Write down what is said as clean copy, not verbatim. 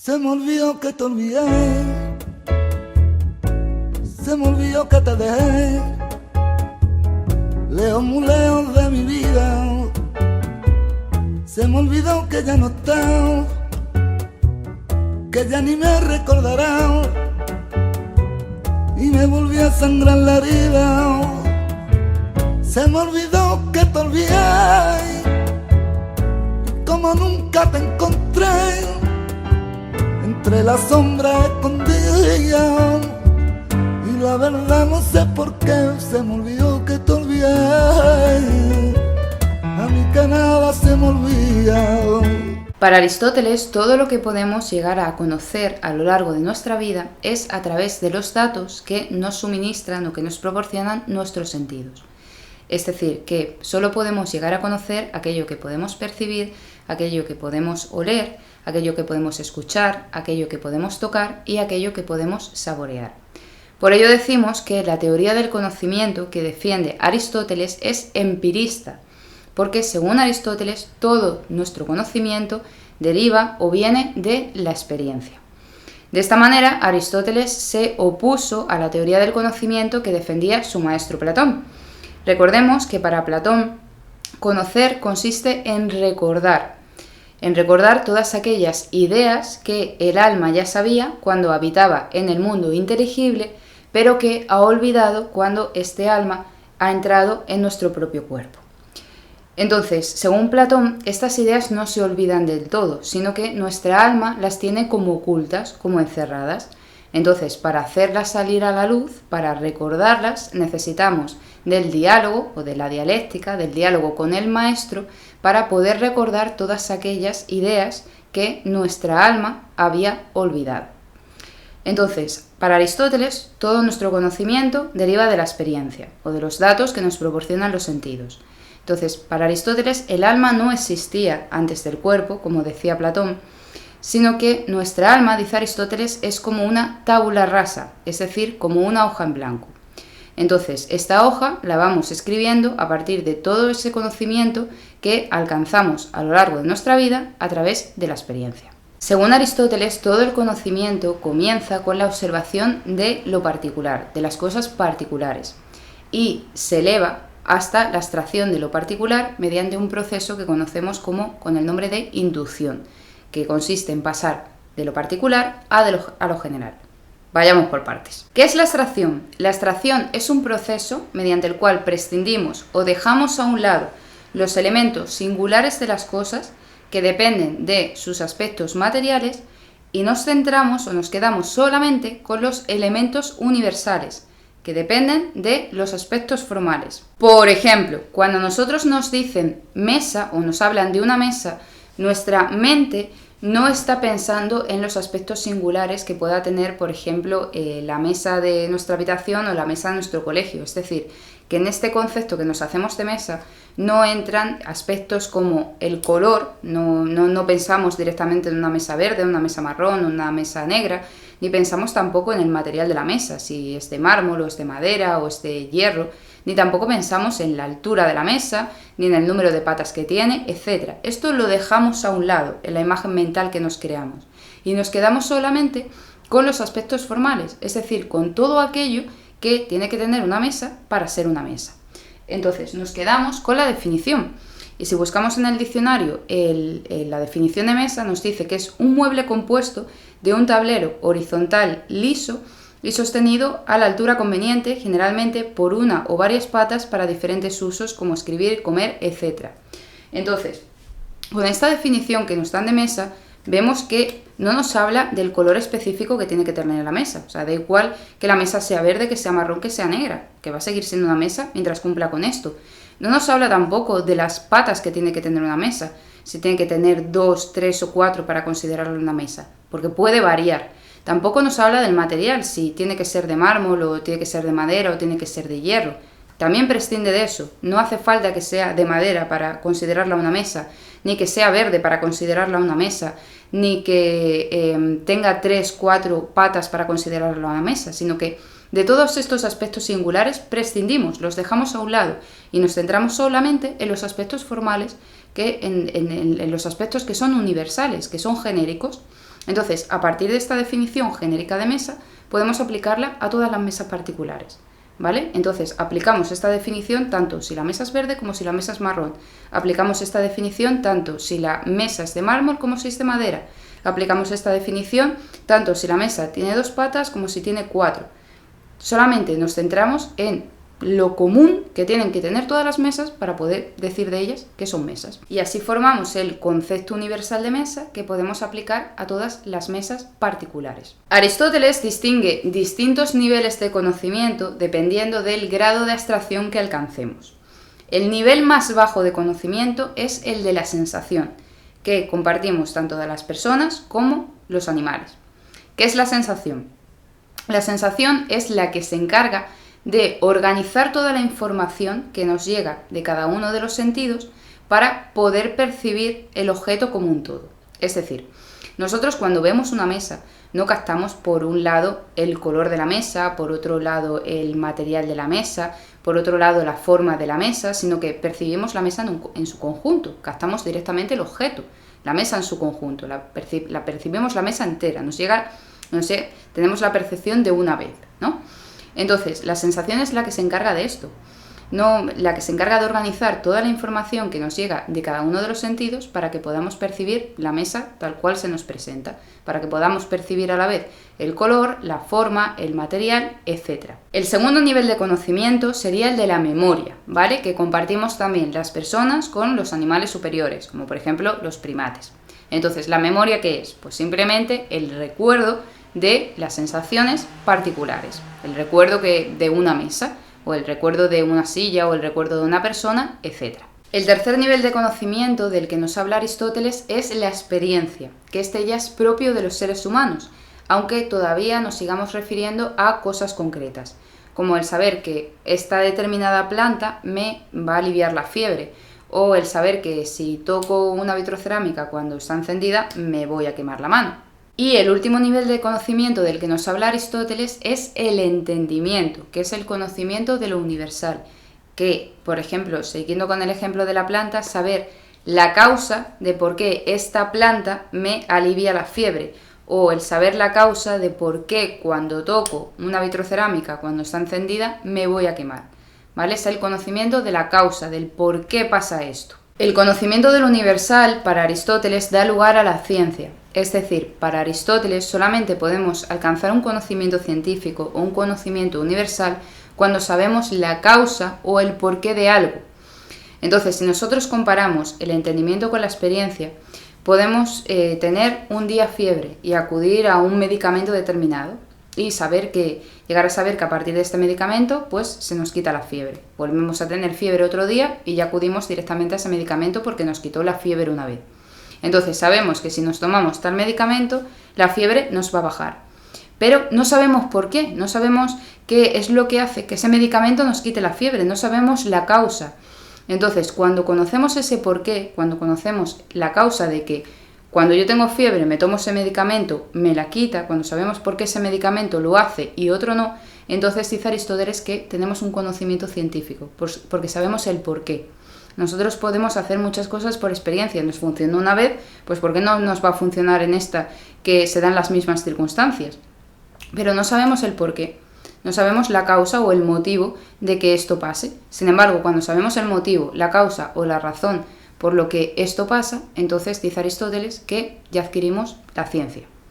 Se me olvidó que te olvidé, se me olvidó que te dejé, lejos, muy lejos de mi vida. Se me olvidó que ya no estás, que ya ni me recordarás, y me volví a sangrar la herida. Se me olvidó que te olvidé, y como nunca te encontré, entre las sombras escondida, y la verdad no sé por qué se me olvidó que te olvidé. A mí que nada se me olvida. Para Aristóteles, todo lo que podemos llegar a conocer a lo largo de nuestra vida es a través de los datos que nos suministran o que nos proporcionan nuestros sentidos. Es decir, que solo podemos llegar a conocer aquello que podemos percibir, aquello que podemos oler, aquello que podemos escuchar, aquello que podemos tocar y aquello que podemos saborear. Por ello decimos que la teoría del conocimiento que defiende Aristóteles es empirista, porque según Aristóteles todo nuestro conocimiento deriva o viene de la experiencia. De esta manera, Aristóteles se opuso a la teoría del conocimiento que defendía su maestro Platón. Recordemos que para Platón, conocer consiste en recordar todas aquellas ideas que el alma ya sabía cuando habitaba en el mundo inteligible, pero que ha olvidado cuando este alma ha entrado en nuestro propio cuerpo. Entonces, según Platón, estas ideas no se olvidan del todo, sino que nuestra alma las tiene como ocultas, como encerradas. Entonces, para hacerlas salir a la luz, para recordarlas, necesitamos del diálogo o de la dialéctica, del diálogo con el maestro, para poder recordar todas aquellas ideas que nuestra alma había olvidado. Entonces, para Aristóteles, todo nuestro conocimiento deriva de la experiencia o de los datos que nos proporcionan los sentidos. Entonces, para Aristóteles, el alma no existía antes del cuerpo, como decía Platón, sino que nuestra alma, dice Aristóteles, es como una tabula rasa, es decir, como una hoja en blanco. Entonces, esta hoja la vamos escribiendo a partir de todo ese conocimiento que alcanzamos a lo largo de nuestra vida a través de la experiencia. Según Aristóteles, todo el conocimiento comienza con la observación de lo particular, de las cosas particulares, y se eleva hasta la abstracción de lo particular mediante un proceso que conocemos con el nombre de inducción, que consiste en pasar de lo particular a lo general. Vayamos por partes. ¿Qué es la abstracción? La abstracción es un proceso mediante el cual prescindimos o dejamos a un lado los elementos singulares de las cosas que dependen de sus aspectos materiales y nos centramos o nos quedamos solamente con los elementos universales que dependen de los aspectos formales. Por ejemplo, cuando nosotros nos dicen mesa o nos hablan de una mesa, nuestra mente no está pensando en los aspectos singulares que pueda tener, por ejemplo, la mesa de nuestra habitación o la mesa de nuestro colegio. Es decir, que en este concepto que nos hacemos de mesa no entran aspectos como el color, no pensamos directamente en una mesa verde, una mesa marrón, una mesa negra, ni pensamos tampoco en el material de la mesa, si es de mármol o es de madera o es de hierro, ni tampoco pensamos en la altura de la mesa, ni en el número de patas que tiene, etc. Esto lo dejamos a un lado en la imagen mental que nos creamos y nos quedamos solamente con los aspectos formales, es decir, con todo aquello que tiene que tener una mesa para ser una mesa. Entonces nos quedamos con la definición y si buscamos en el diccionario la definición de mesa nos dice que es un mueble compuesto de un tablero horizontal liso y sostenido a la altura conveniente, generalmente por una o varias patas para diferentes usos como escribir, comer, etc. Entonces, con esta definición que nos dan de mesa, vemos que no nos habla del color específico que tiene que tener la mesa. O sea, da igual que la mesa sea verde, que sea marrón, que sea negra, que va a seguir siendo una mesa mientras cumpla con esto. No nos habla tampoco de las patas que tiene que tener una mesa, si tiene que tener 2, 3 o 4 para considerarlo una mesa, porque puede variar. Tampoco nos habla del material, si tiene que ser de mármol o tiene que ser de madera o tiene que ser de hierro. También prescinde de eso. No hace falta que sea de madera para considerarla una mesa, ni que sea verde para considerarla una mesa, ni que tenga 3, 4 patas para considerarla una mesa, sino que de todos estos aspectos singulares prescindimos, los dejamos a un lado y nos centramos solamente en los aspectos formales, en los aspectos que son universales, que son genéricos. Entonces, a partir de esta definición genérica de mesa, podemos aplicarla a todas las mesas particulares, ¿vale? Entonces, aplicamos esta definición tanto si la mesa es verde como si la mesa es marrón. Aplicamos esta definición tanto si la mesa es de mármol como si es de madera. Aplicamos esta definición tanto si la mesa tiene 2 patas como si tiene 4. Solamente nos centramos en lo común que tienen que tener todas las mesas para poder decir de ellas que son mesas. Y así formamos el concepto universal de mesa que podemos aplicar a todas las mesas particulares. Aristóteles distingue distintos niveles de conocimiento dependiendo del grado de abstracción que alcancemos. El nivel más bajo de conocimiento es el de la sensación, que compartimos tanto de las personas como los animales. ¿Qué es la sensación? La sensación es la que se encarga de organizar toda la información que nos llega de cada uno de los sentidos para poder percibir el objeto como un todo. Es decir, nosotros cuando vemos una mesa no captamos por un lado el color de la mesa, por otro lado el material de la mesa, por otro lado la forma de la mesa, sino que percibimos la mesa en su conjunto, captamos directamente el objeto, la mesa en su conjunto, la percibimos la mesa entera, nos llega, no sé, tenemos la percepción de una vez, ¿no? Entonces, la sensación es la que se encarga de esto, no la que se encarga de organizar toda la información que nos llega de cada uno de los sentidos para que podamos percibir la mesa tal cual se nos presenta, para que podamos percibir a la vez el color, la forma, el material, etc. El segundo nivel de conocimiento sería el de la memoria, ¿vale? Que compartimos también las personas con los animales superiores, como por ejemplo los primates. Entonces, ¿la memoria qué es? Pues simplemente el recuerdo de las sensaciones particulares, el recuerdo de una mesa, o el recuerdo de una silla, o el recuerdo de una persona, etc. El tercer nivel de conocimiento del que nos habla Aristóteles es la experiencia, que este ya es propio de los seres humanos, aunque todavía nos sigamos refiriendo a cosas concretas, como el saber que esta determinada planta me va a aliviar la fiebre, o el saber que si toco una vitrocerámica cuando está encendida me voy a quemar la mano. Y el último nivel de conocimiento del que nos habla Aristóteles es el entendimiento, que es el conocimiento de lo universal, que, por ejemplo, siguiendo con el ejemplo de la planta, saber la causa de por qué esta planta me alivia la fiebre, o el saber la causa de por qué cuando toco una vitrocerámica cuando está encendida me voy a quemar, ¿vale? Es el conocimiento de la causa, del por qué pasa esto. El conocimiento del universal para Aristóteles da lugar a la ciencia, es decir, para Aristóteles solamente podemos alcanzar un conocimiento científico o un conocimiento universal cuando sabemos la causa o el porqué de algo. Entonces, si nosotros comparamos el entendimiento con la experiencia, podemos tener un día fiebre y acudir a un medicamento determinado y llegar a saber que a partir de este medicamento pues se nos quita la fiebre. Volvemos a tener fiebre otro día y ya acudimos directamente a ese medicamento porque nos quitó la fiebre una vez. Entonces sabemos que si nos tomamos tal medicamento, la fiebre nos va a bajar. Pero no sabemos por qué, no sabemos qué es lo que hace que ese medicamento nos quite la fiebre, no sabemos la causa. Entonces, cuando conocemos ese porqué, cuando conocemos la causa de que cuando yo tengo fiebre me tomo ese medicamento, me la quita, cuando sabemos por qué ese medicamento lo hace y otro no, entonces dice Aristóteles que tenemos un conocimiento científico, porque sabemos el porqué. Nosotros podemos hacer muchas cosas por experiencia, nos funcionó una vez, pues ¿por qué no nos va a funcionar en esta que se dan las mismas circunstancias? Pero no sabemos el porqué, no sabemos la causa o el motivo de que esto pase. Sin embargo, cuando sabemos el motivo, la causa o la razón por lo que esto pasa, entonces dice Aristóteles que ya adquirimos la ciencia.